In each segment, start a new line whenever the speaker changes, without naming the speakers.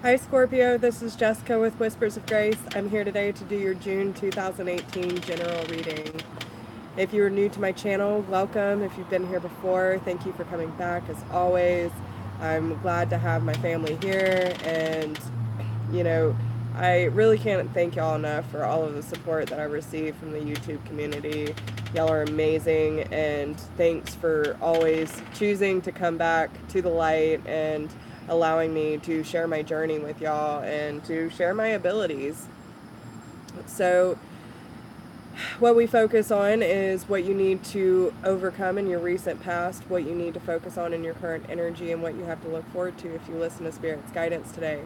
Hi Scorpio, this is Jessica with Whispers of Grace. I'm here today to do your June 2018 general reading. If you are new to my channel, welcome. If you've been here before, thank you for coming back as always. I'm glad to have my family here, and I really can't thank y'all enough for all of the support that I received from the YouTube community. Y'all are amazing, and thanks for always choosing to come back to the light and allowing me to share my journey with y'all and to share my abilities. So what we focus on is what you need to overcome in your recent past, what you need to focus on in your current energy, and what you have to look forward to if you listen to Spirit's guidance today.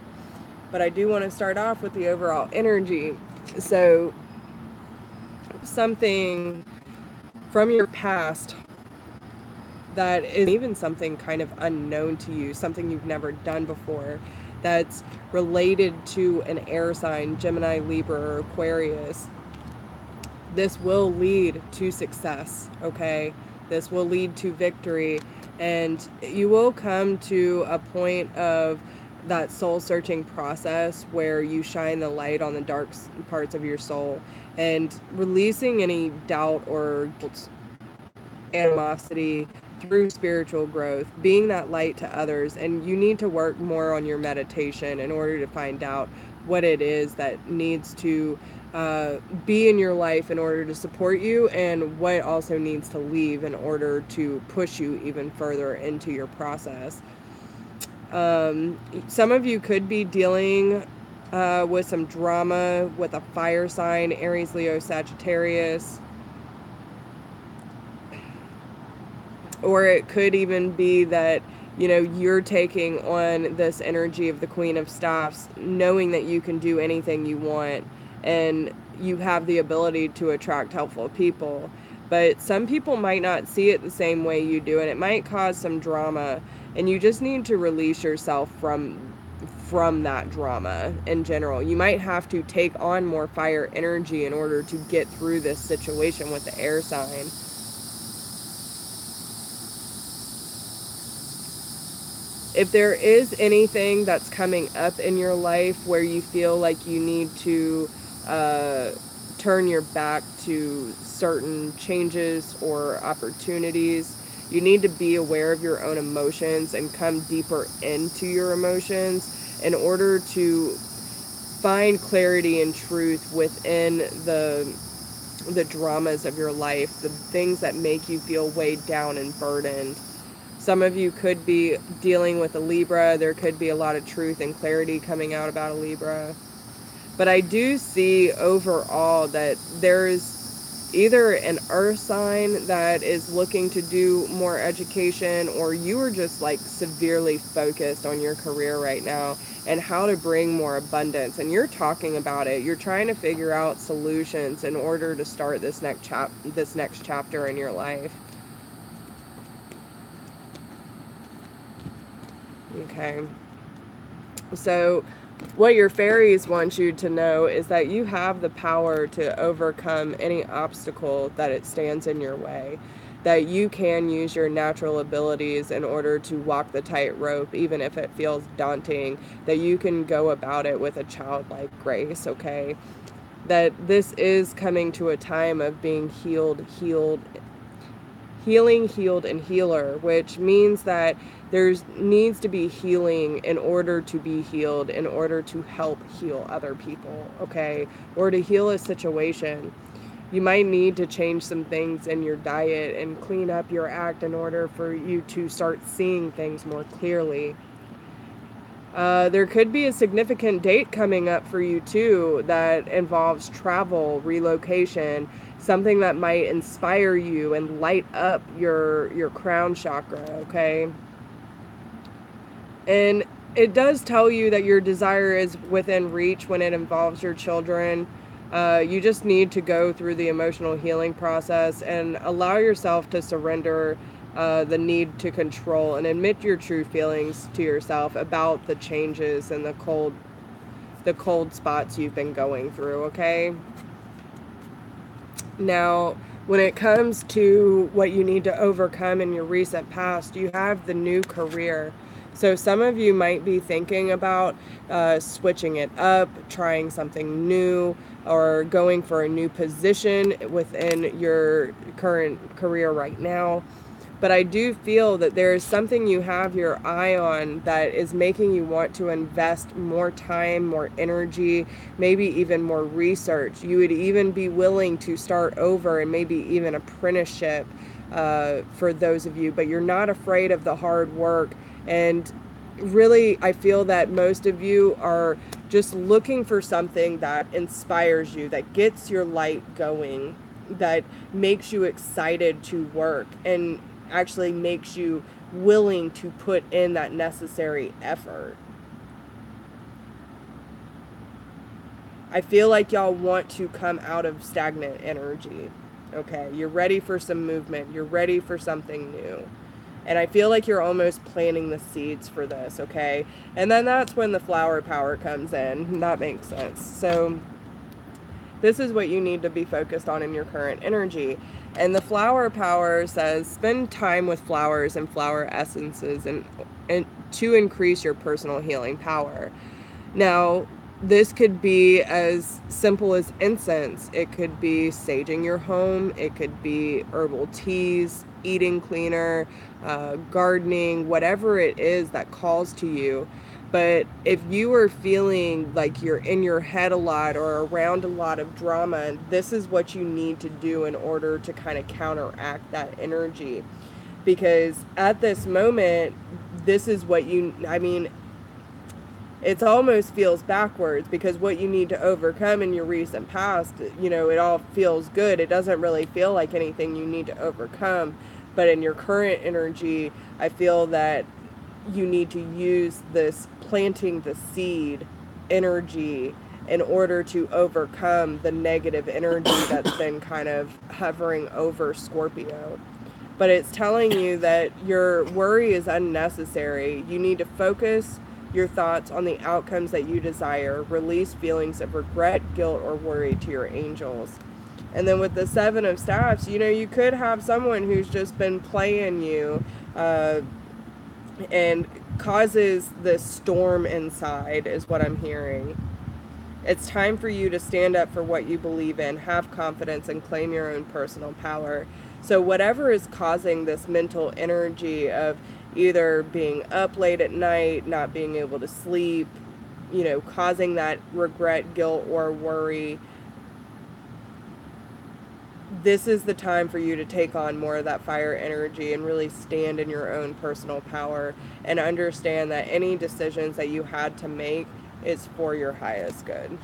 But I do want to start off with the overall energy. So something from your past that is even something kind of unknown to you, something you've never done before, that's related to an air sign, Gemini, Libra, or Aquarius. This will lead to success, okay? This will lead to victory, and you will come to a point of that soul-searching process where you shine the light on the dark parts of your soul and releasing any doubt or animosity through spiritual growth, being that light to others. And you need to work more on your meditation in order to find out what it is that needs to be in your life in order to support you, and what also needs to leave in order to push you even further into your process. Some of you could be dealing with some drama with a fire sign, Aries, Leo, Sagittarius. Or it could even be that, you're taking on this energy of the Queen of Staffs, knowing that you can do anything you want and you have the ability to attract helpful people. But some people might not see it the same way you do, and it might cause some drama, and you just need to release yourself from that drama in general. You might have to take on more fire energy in order to get through this situation with the air sign. If there is anything that's coming up in your life where you feel like you need to turn your back to certain changes or opportunities, you need to be aware of your own emotions and come deeper into your emotions in order to find clarity and truth within the dramas of your life, the things that make you feel weighed down and burdened. Some of you could be dealing with a Libra. There could be a lot of truth and clarity coming out about a Libra. But I do see overall that there's either an earth sign that is looking to do more education, or you are just like severely focused on your career right now and how to bring more abundance. And you're talking about it. You're trying to figure out solutions in order to start this next chapter in your life. Okay, so what your fairies want you to know is that you have the power to overcome any obstacle that it stands in your way, that you can use your natural abilities in order to walk the tightrope, even if it feels daunting, that you can go about it with a childlike grace, okay? That this is coming to a time of being healing, healed, and healer, which means that there needs to be healing in order to be healed, in order to help heal other people, okay? Or to heal a situation. You might need to change some things in your diet and clean up your act in order for you to start seeing things more clearly. There could be a significant date coming up for you too that involves travel, relocation, something that might inspire you and light up your crown chakra, okay? And it does tell you that your desire is within reach when it involves your children. You just need to go through the emotional healing process and allow yourself to surrender the need to control and admit your true feelings to yourself about the changes and the cold spots you've been going through, okay? Now, when it comes to what you need to overcome in your recent past, you have the new career. So some of you might be thinking about switching it up, trying something new, or going for a new position within your current career right now. But I do feel that there is something you have your eye on that is making you want to invest more time, more energy, maybe even more research. You would even be willing to start over and maybe even apprenticeship for those of you, but you're not afraid of the hard work. And really, I feel that most of you are just looking for something that inspires you, that gets your light going, that makes you excited to work and actually makes you willing to put in that necessary effort. I feel like y'all want to come out of stagnant energy. Okay, you're ready for some movement. You're ready for something new. And I feel like you're almost planting the seeds for this, okay? And then that's when the flower power comes in. That makes sense. So this is what you need to be focused on in your current energy. And the flower power says spend time with flowers and flower essences and to increase your personal healing power. Now, this could be as simple as incense. It could be saging your home. It could be herbal teas, eating cleaner, gardening, whatever it is that calls to you. But if you are feeling like you're in your head a lot or around a lot of drama, this is what you need to do in order to kind of counteract that energy. Because at this moment, this is what it almost feels backwards, because what you need to overcome in your recent past, it all feels good. It doesn't really feel like anything you need to overcome. But in your current energy, I feel that you need to use this planting the seed energy in order to overcome the negative energy that's been kind of hovering over Scorpio. But it's telling you that your worry is unnecessary. You need to focus your thoughts on the outcomes that you desire. Release feelings of regret, guilt, or worry to your angels. And then with the Seven of Staffs, you could have someone who's just been playing you and causes this storm inside, is what I'm hearing. It's time for you to stand up for what you believe in, have confidence, and claim your own personal power. So whatever is causing this mental energy of either being up late at night, not being able to sleep, causing that regret, guilt, or worry, this is the time for you to take on more of that fire energy and really stand in your own personal power and understand that any decisions that you had to make is for your highest good.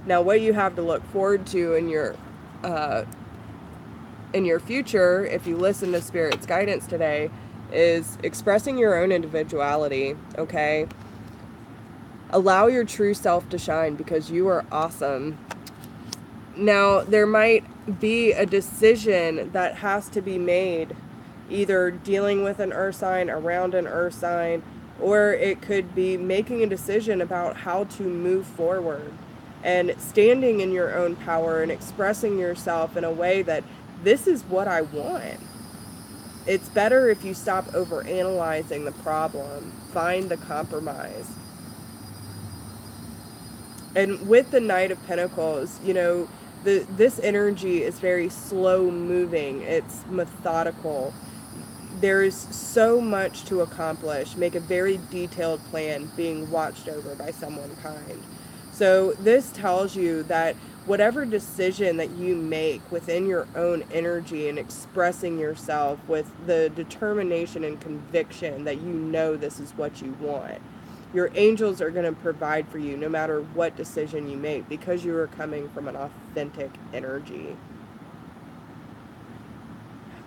Now, what you have to look forward to in your future, if you listen to Spirit's guidance today, is expressing your own individuality, okay? Allow your true self to shine, because you are awesome. Now, there might be a decision that has to be made, either dealing with an earth sign, around an earth sign, or it could be making a decision about how to move forward and standing in your own power and expressing yourself in a way that this is what I want. It's better if you stop overanalyzing the problem, find the compromise. And with the Knight of Pentacles, this energy is very slow moving. It's methodical. There's so much to accomplish. Make a very detailed plan being watched over by someone kind. So this tells you that whatever decision that you make within your own energy and expressing yourself with the determination and conviction that this is what you want, your angels are going to provide for you no matter what decision you make, because you are coming from an authentic energy.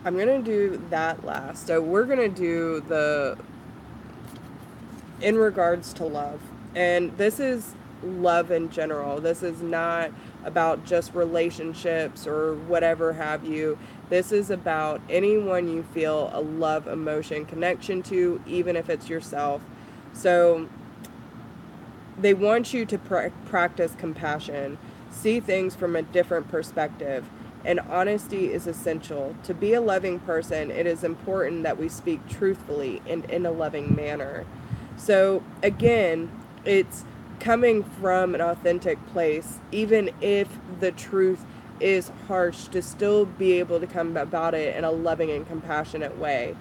I'm going to do that last. So we're going to do in regards to love. And this is love in general. This is not about just relationships or whatever have you. This is about anyone you feel a love, emotion, connection to, even if it's yourself. So they want you to practice compassion, see things from a different perspective, and honesty is essential. To be a loving person, it is important that we speak truthfully and in a loving manner. So, again, it's coming from an authentic place, even if the truth is harsh, to still be able to come about it in a loving and compassionate way.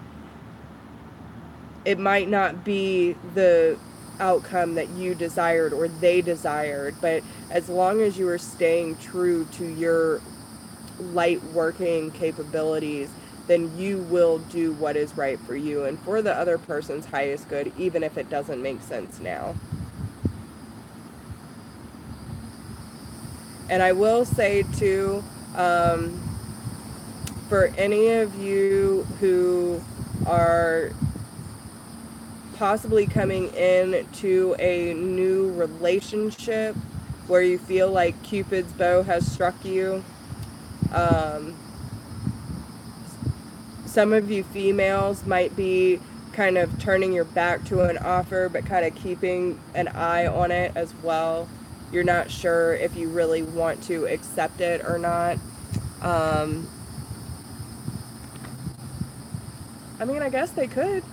It might not be the outcome that you desired or they desired, but as long as you are staying true to your light working capabilities, then you will do what is right for you and for the other person's highest good, even if it doesn't make sense now. And I will say too, for any of you who are possibly coming in to a new relationship where you feel like Cupid's bow has struck you, um, some of you females might be kind of turning your back to an offer, but kind of keeping an eye on it as well. You're not sure if you really want to accept it or not. I mean, I guess they could.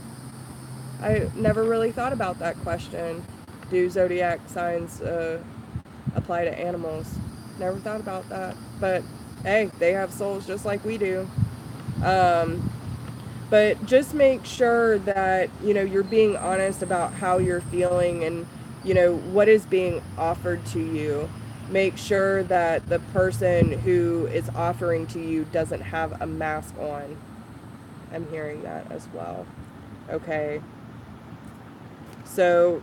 I never really thought about that question. Do zodiac signs apply to animals? Never thought about that. But hey, they have souls just like we do. Um, but just make sure that, you know, you're being honest about how you're feeling and, you know, what is being offered to you. Make sure that the person who is offering to you doesn't have a mask on. I'm hearing that as well. Okay. So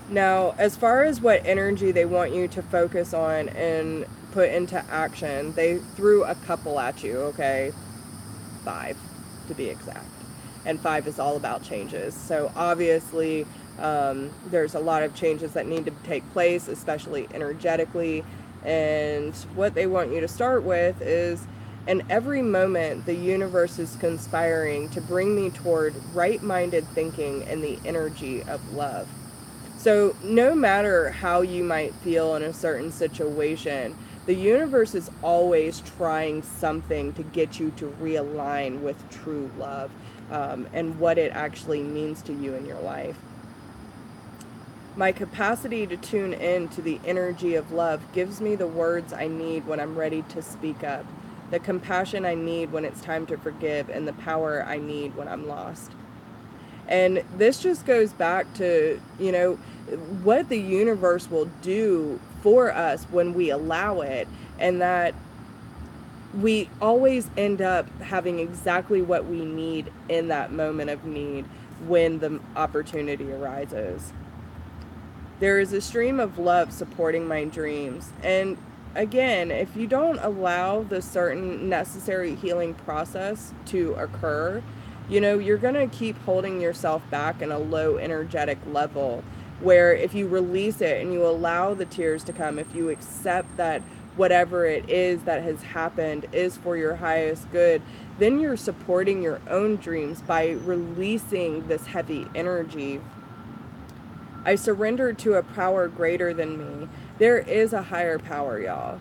now, as far as what energy they want you to focus on and put into action, they threw a couple at you, okay? 5, to be exact. And 5 is all about changes. So obviously, there's a lot of changes that need to take place, especially energetically. And what they want you to start with is, in every moment, the universe is conspiring to bring me toward right-minded thinking and the energy of love. So, no matter how you might feel in a certain situation, the universe is always trying something to get you to realign with true love, and what it actually means to you in your life. My capacity to tune in to the energy of love gives me the words I need when I'm ready to speak up, the compassion I need when it's time to forgive, and the power I need when I'm lost. And this just goes back to, you know, what the universe will do for us when we allow it, and that we always end up having exactly what we need in that moment of need when the opportunity arises. There is a stream of love supporting my dreams. And again, if you don't allow the certain necessary healing process to occur, you know, you're going to keep holding yourself back in a low energetic level, where if you release it and you allow the tears to come, if you accept that whatever it is that has happened is for your highest good, then you're supporting your own dreams by releasing this heavy energy. I surrender to a power greater than me. There is a higher power, y'all.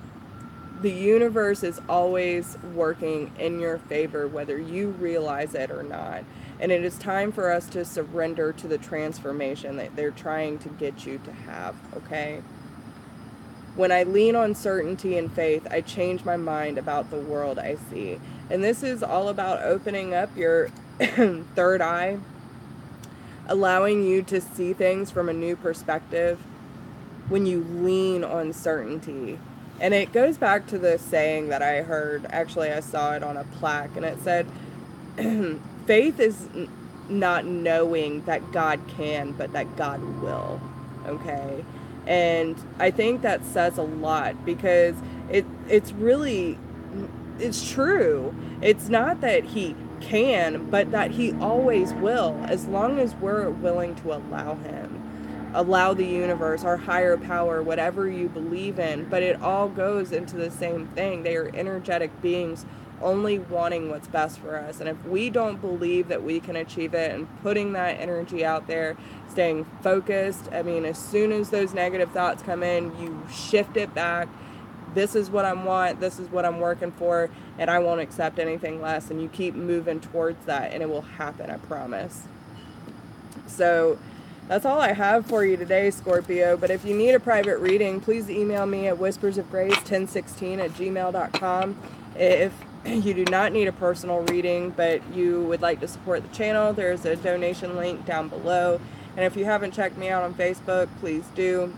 The universe is always working in your favor, whether you realize it or not. And it is time for us to surrender to the transformation that they're trying to get you to have, okay? When I lean on certainty and faith, I change my mind about the world I see. And this is all about opening up your third eye, allowing you to see things from a new perspective when you lean on certainty. And it goes back to the saying that I heard. Actually, I saw it on a plaque, and it said, faith is not knowing that God can, but that God will. Okay? And I think that says a lot, because it's really, it's true. It's not that he can, but that he always will, as long as we're willing to allow him. Allow the universe, our higher power, whatever you believe in, but it all goes into the same thing. They are energetic beings only wanting what's best for us. And if we don't believe that we can achieve it, and putting that energy out there, staying focused, I mean, as soon as those negative thoughts come in, you shift it back. This is what I want, this is what I'm working for, and I won't accept anything less. And you keep moving towards that, and it will happen, I promise. So that's all I have for you today, Scorpio. But if you need a private reading, please email me at whispersofgrace1016@gmail.com. If you do not need a personal reading, but you would like to support the channel, there's a donation link down below. And if you haven't checked me out on Facebook, please do.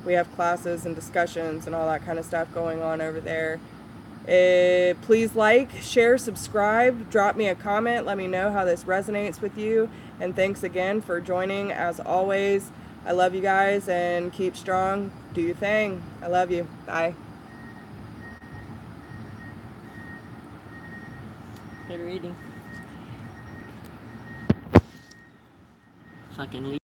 We have classes and discussions and all that kind of stuff going on over there. Please like, share, subscribe, drop me a comment, let me know how this resonates with you, and thanks again for joining. As always, I love you guys, and keep strong, do your thing. I love you. Bye.
Good reading. Fucking leave.